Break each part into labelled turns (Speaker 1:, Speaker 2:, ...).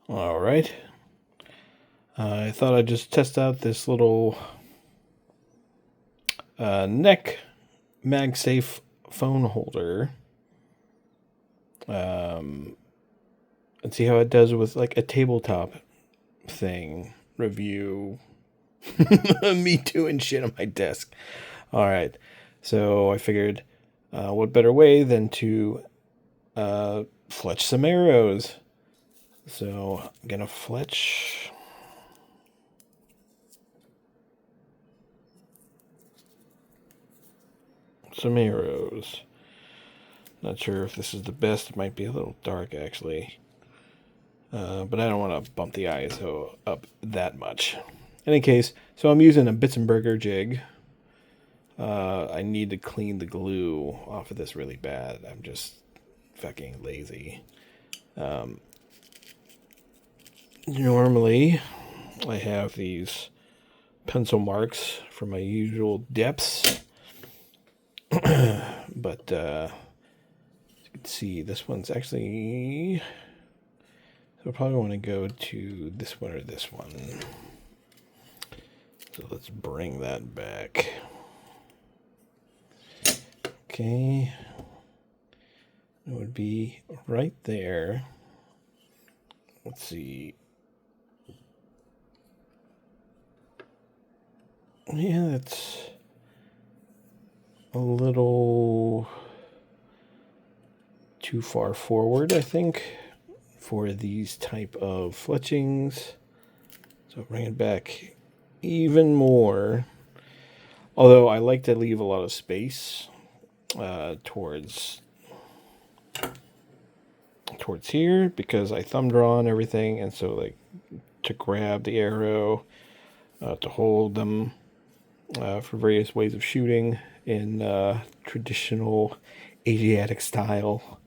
Speaker 1: All right. I thought I'd just test out this little neck magsafe phone holder. And see how it does with like a tabletop thing review. Me doing shit on my desk. All right. So I figured, what better way than to fletch some arrows? So I'm gonna fletch some arrows. Not sure if this is the best. It might be a little dark actually, but I don't want to bump the ISO up that much. In any case, so I'm using a Bitzenberger jig. I need to clean the glue off of this really bad. I'm just fucking lazy. Normally, I have these pencil marks for my usual depths. But as you can see, this one's actually... So I probably want to go to this one or this one. So let's bring that back. Okay. It would be right there. Let's see. Yeah, that's a little too far forward, I think, for these type of fletchings. So bring it back even more. Although I like to leave a lot of space towards here because I thumb draw on everything, and so like to grab the arrow, to hold them for various ways of shooting in traditional Asiatic style.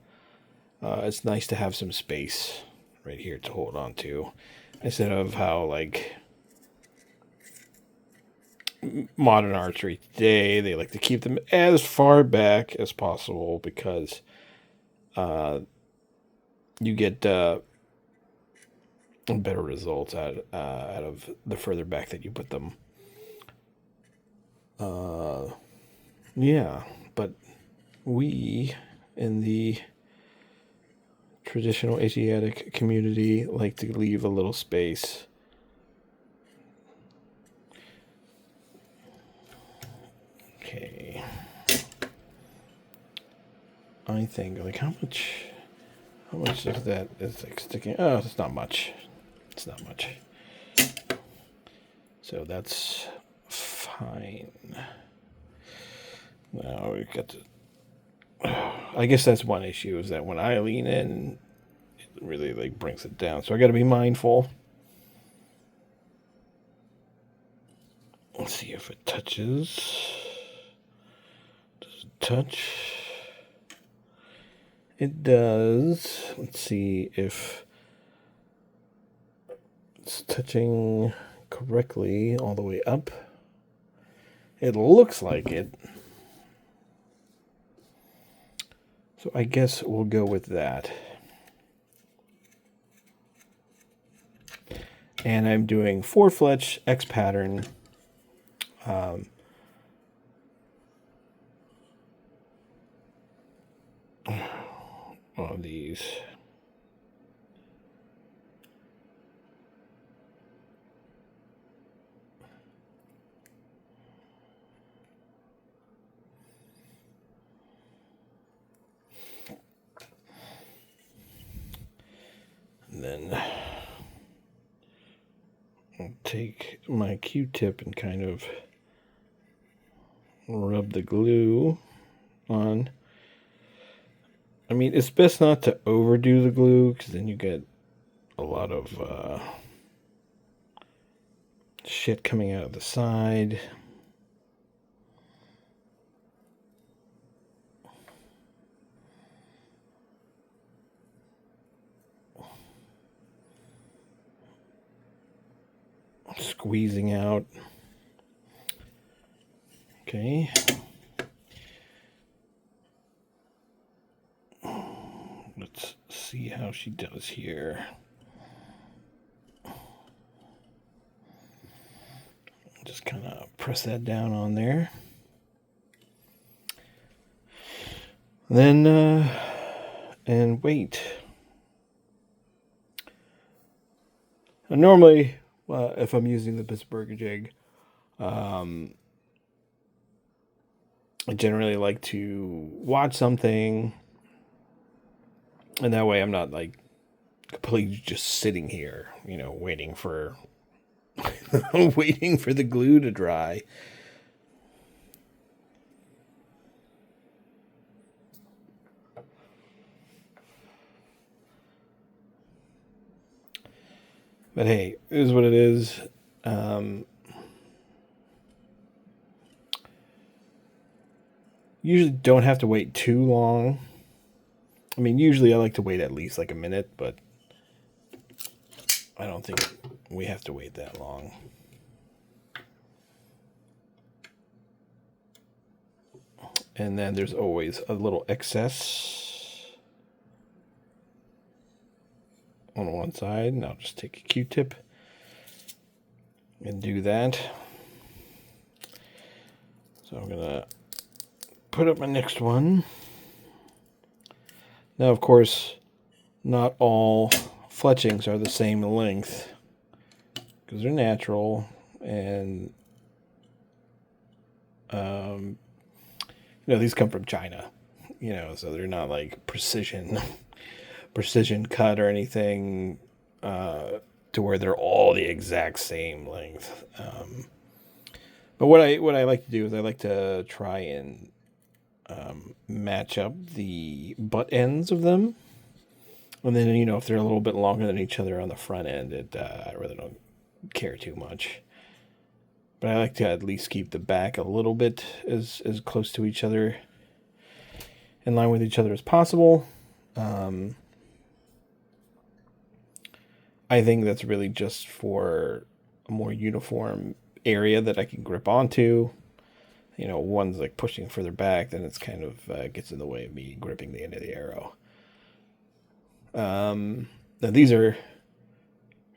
Speaker 1: It's nice to have some space right here to hold on to, instead of how like modern archery today, they like to keep them as far back as possible because you get better results out of the further back that you put them. Yeah, but we in the traditional Asiatic community like to leave a little space. Okay. I think like how much of that is like sticking? Oh, it's not much. It's not much. So that's fine. Now we've got to... I guess that's one issue, is that when I lean in, it really like brings it down. So I got to be mindful. Let's see if it touches. Does it touch? It does. Let's see if it's touching correctly all the way up. It looks like it. So I guess we'll go with that. And I'm doing 4 fletch X pattern. On these. And then I'll take my Q-tip and kind of rub the glue on. I mean, it's best not to overdo the glue because then you get a lot of shit coming out of the side. Squeezing out. Okay. Let's see how she does here. just kind of press that down on there. Then, and wait. And normally, if I'm using the Pittsburgh jig, I generally like to watch something, and that way I'm not like completely just sitting here, waiting for waiting for the glue to dry. But hey, it is what it is. Usually don't have to wait too long. I mean, usually I like to wait at least like a minute, but I don't think we have to wait that long. And then there's always a little excess on one side, and I'll just take a Q-tip and do that. So I'm gonna put up my next one. Now, of course, not all fletchings are the same length because they're natural, and these come from China, so they're not like precision cut or anything to where they're all the exact same length. But what I like to do is I like to try and match up the butt ends of them, and then if they're a little bit longer than each other on the front end, I really don't care too much. But I like to at least keep the back a little bit as close to each other, in line with each other as possible. I think that's really just for a more uniform area that I can grip onto. One's like pushing further back, then it's kind of gets in the way of me gripping the end of the arrow. Now these are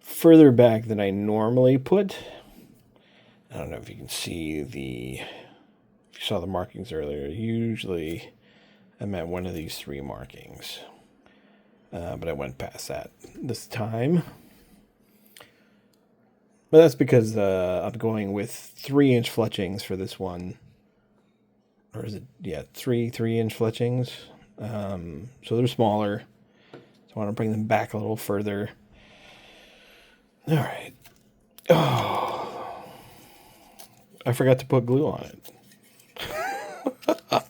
Speaker 1: further back than I normally put. I don't know if you can see if you saw the markings earlier. Usually I'm at one of these 3 markings, but I went past that this time. But that's because I'm going with 3-inch fletchings for this one. Or is it? Yeah, 3-inch fletchings. So they're smaller. So I want to bring them back a little further. All right. Oh, I forgot to put glue on it. I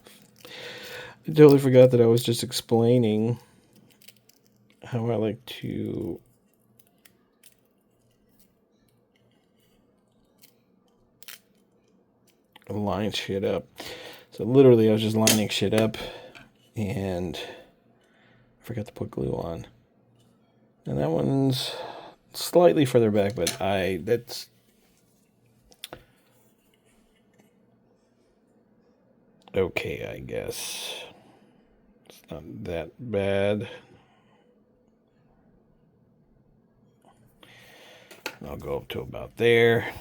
Speaker 1: totally forgot that I was just explaining how I like to line shit up. So literally I was just lining shit up and I forgot to put glue on. And that one's slightly further back, but that's okay, I guess. It's not that bad. I'll go up to about there.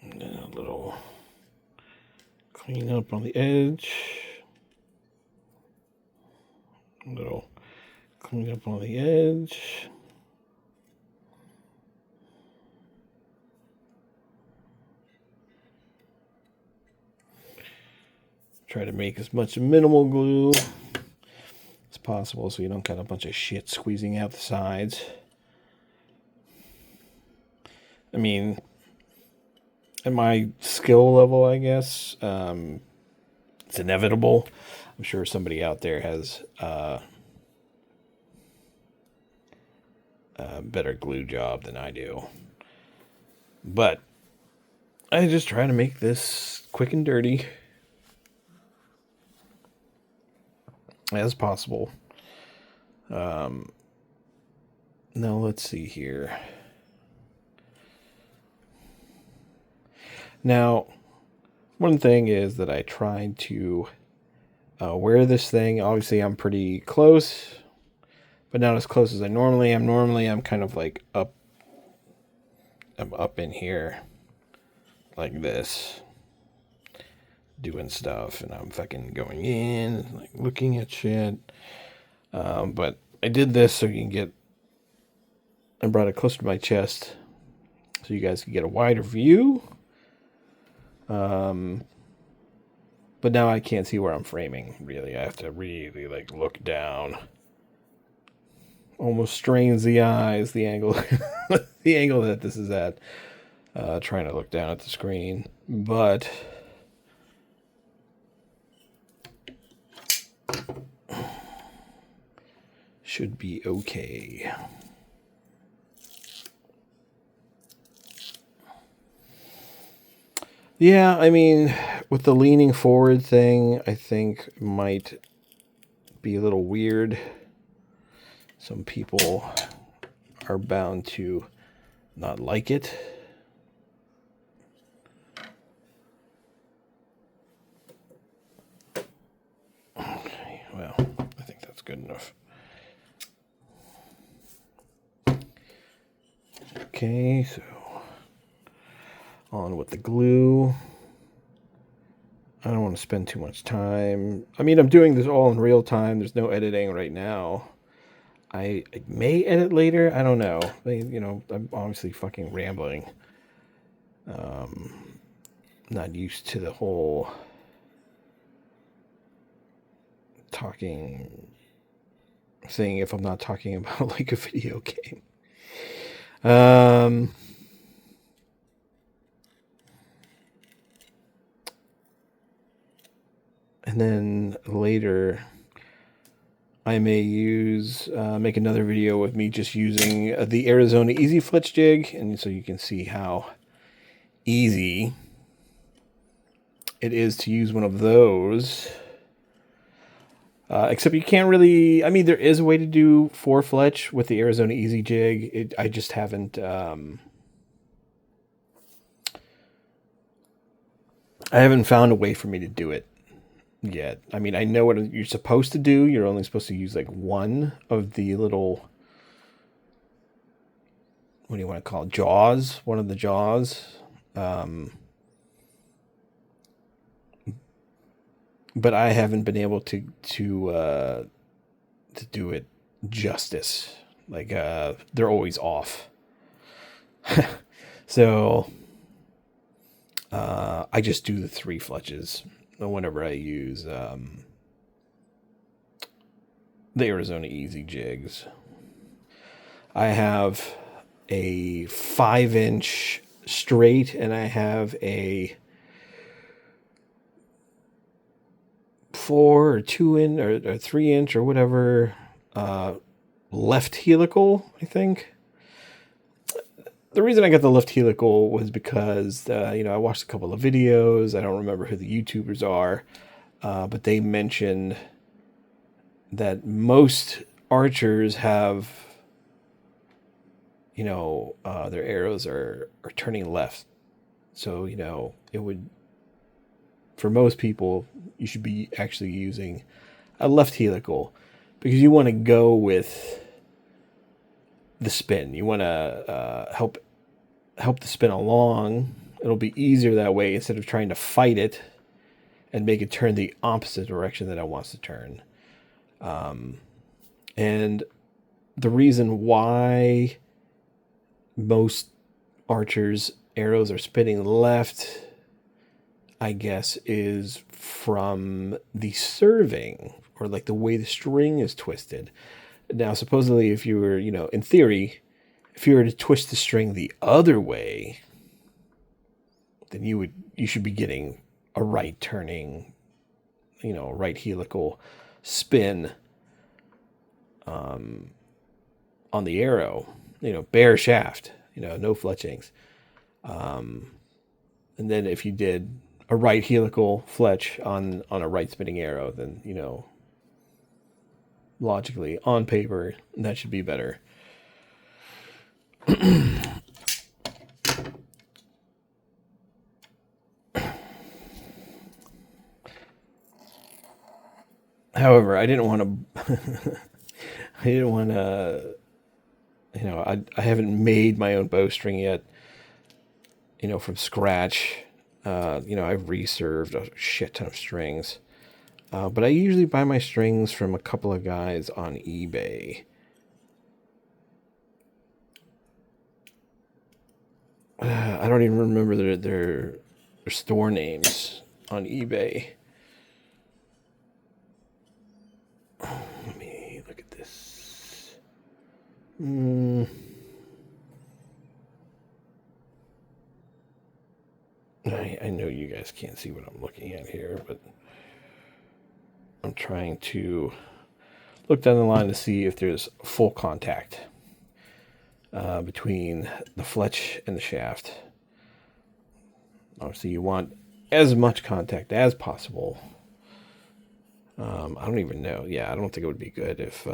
Speaker 1: And then a little clean up on the edge. A little clean up on the edge. Try to make as much minimal glue as possible so you don't got a bunch of shit squeezing out the sides. I mean, at my skill level, I guess, it's inevitable. I'm sure somebody out there has a better glue job than I do. But I just try to make this quick and dirty as possible. Now let's see here. Now, one thing is that I tried to wear this thing. Obviously, I'm pretty close, but not as close as I normally am. Normally, I'm kind of like up. I'm up in here like this, doing stuff, and I'm fucking going in, like looking at shit. But I did this so you can get. I brought it closer to my chest, so you guys can get a wider view. But now I can't see where I'm framing, really. I have to really, like, look down. Almost strains the eyes, the angle, the angle that this is at. Trying to look down at the screen. But should be okay. Yeah, I mean, with the leaning forward thing, I think might be a little weird. Some people are bound to not like it. Okay, well, I think that's good enough. Okay, so on with the glue. I don't want to spend too much time. I mean, I'm doing this all in real time. There's no editing right now. I may edit later. I don't know. You know, I'm obviously fucking rambling. Not used to the whole talking thing if I'm not talking about like a video game. And then later, I may make another video with me just using the Arizona Easy Fletch jig, and so you can see how easy it is to use one of those. Except you can't really, I mean, there is a way to do 4 fletch with the Arizona Easy jig. I just haven't, I haven't found a way for me to do it yet. I mean, I know what you're supposed to do. You're only supposed to use like one of the little, what do you want to call it? Jaws, one of the jaws. But I haven't been able to do it justice. Like they're always off. So I just do the 3 fletches whenever I use the Arizona Easy jigs. I have a 5-inch straight, and I have a 4 or 2-inch or 3-inch or whatever left helical, I think. The reason I got the left helical was because, you know, I watched a couple of videos. I don't remember who the YouTubers are, but they mentioned that most archers have, you know, their arrows are turning left. So, you know, it would, for most people, you should be actually using a left helical because you want to go with the spin. You want to help the spin along. It'll be easier that way instead of trying to fight it and make it turn the opposite direction that it wants to turn. And the reason why most archers' arrows are spinning left, I guess, is from the serving, or like the way the string is twisted. Now, supposedly, if you were, you know, in theory, if you were to twist the string the other way, then you should be getting a right turning, you know, right helical spin on the arrow, you know, bare shaft, you know, no fletchings. And then if you did a right helical fletch on a right spinning arrow, then, you know, logically, on paper, that should be better. However, I didn't want to. I didn't want to. I haven't made my own bowstring yet. From scratch. I've reserved a shit ton of strings. But I usually buy my strings from a couple of guys on eBay. I don't even remember their store names on eBay. Let me look at this. I know you guys can't see what I'm looking at here, but I'm trying to look down the line to see if there's full contact between the fletch and the shaft. Obviously, you want as much contact as possible. I don't even know. Yeah, I don't think it would be good if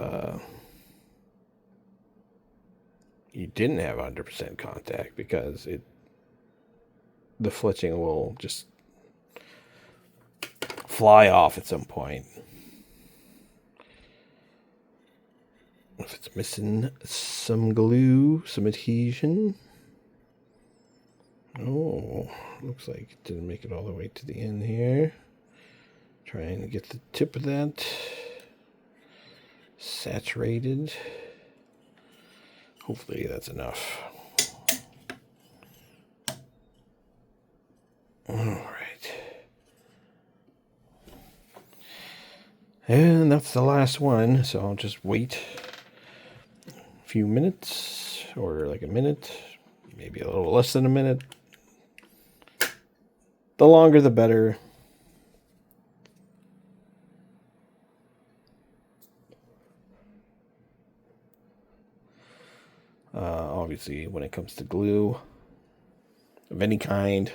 Speaker 1: you didn't have 100% contact, because the fletching will just fly off at some point. If it's missing some glue, some adhesion. Oh, looks like it didn't make it all the way to the end here. Trying to get the tip of that saturated. Hopefully that's enough. All right. And that's the last one, so I'll just wait a few minutes, or like a minute, maybe a little less than a minute. The longer the better. Obviously, when it comes to glue of any kind,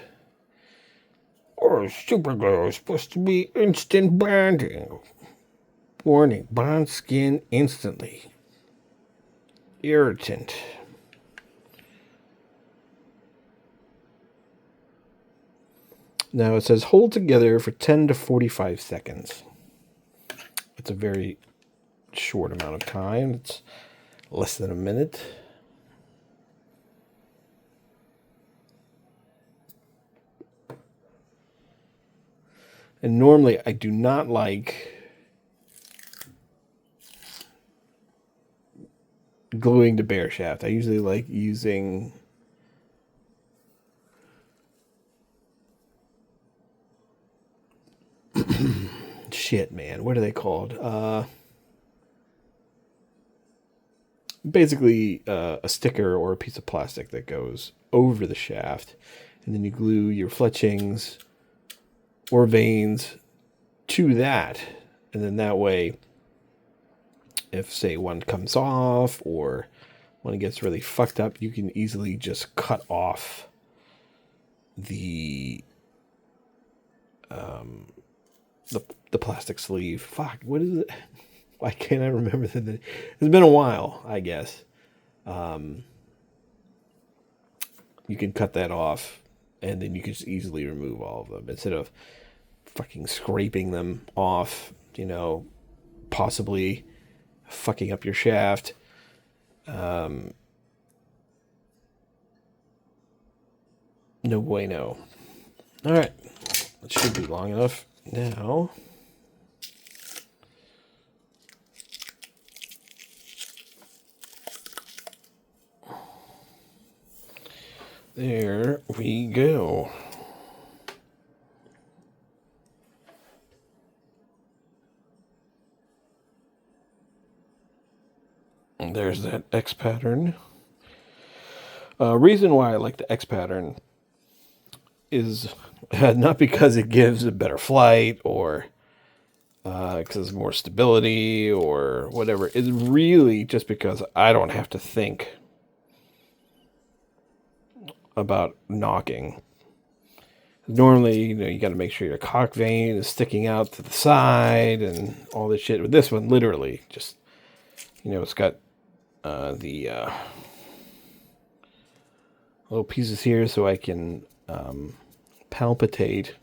Speaker 1: or super glue is supposed to be instant bonding. Warning, bond skin instantly. Irritant. Now it says hold together for 10 to 45 seconds. It's a very short amount of time. It's less than a minute. And normally I do not like gluing the bare shaft. I usually like using shit, man. What are they called? Basically a sticker or a piece of plastic that goes over the shaft, and then you glue your fletchings or veins to that, and then that way, if say one comes off or when it gets really fucked up, you can easily just cut off the plastic sleeve. Fuck, what is it? Why can't I remember that? It's been a while, I guess. You can cut that off, and then you can just easily remove all of them instead of fucking scraping them off, possibly fucking up your shaft. No bueno. All right, that should be long enough now. There we go. And there's that X pattern. Reason why I like the X pattern is not because it gives a better flight or because of more stability or whatever. It's really just because I don't have to think about knocking. Normally, you got to make sure your cock vein is sticking out to the side and all this shit. With this one, literally, just, it's got the little pieces here so I can palpitate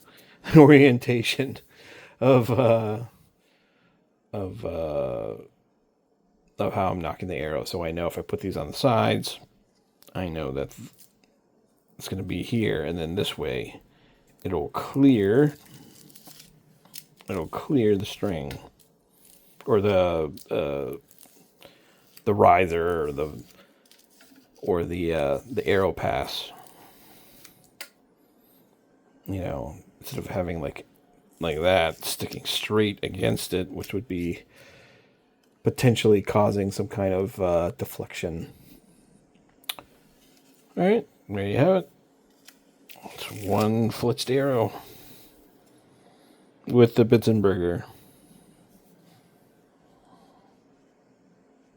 Speaker 1: an orientation of of how I'm knocking the arrow. So I know if I put these on the sides, I know that it's going to be here, and then this way it'll clear the string, or the riser, or the arrow pass. You know, instead of having like that sticking straight against it, which would be potentially causing some kind of deflection. All right, there you have it. It's one fletched arrow with the Bitzenberger.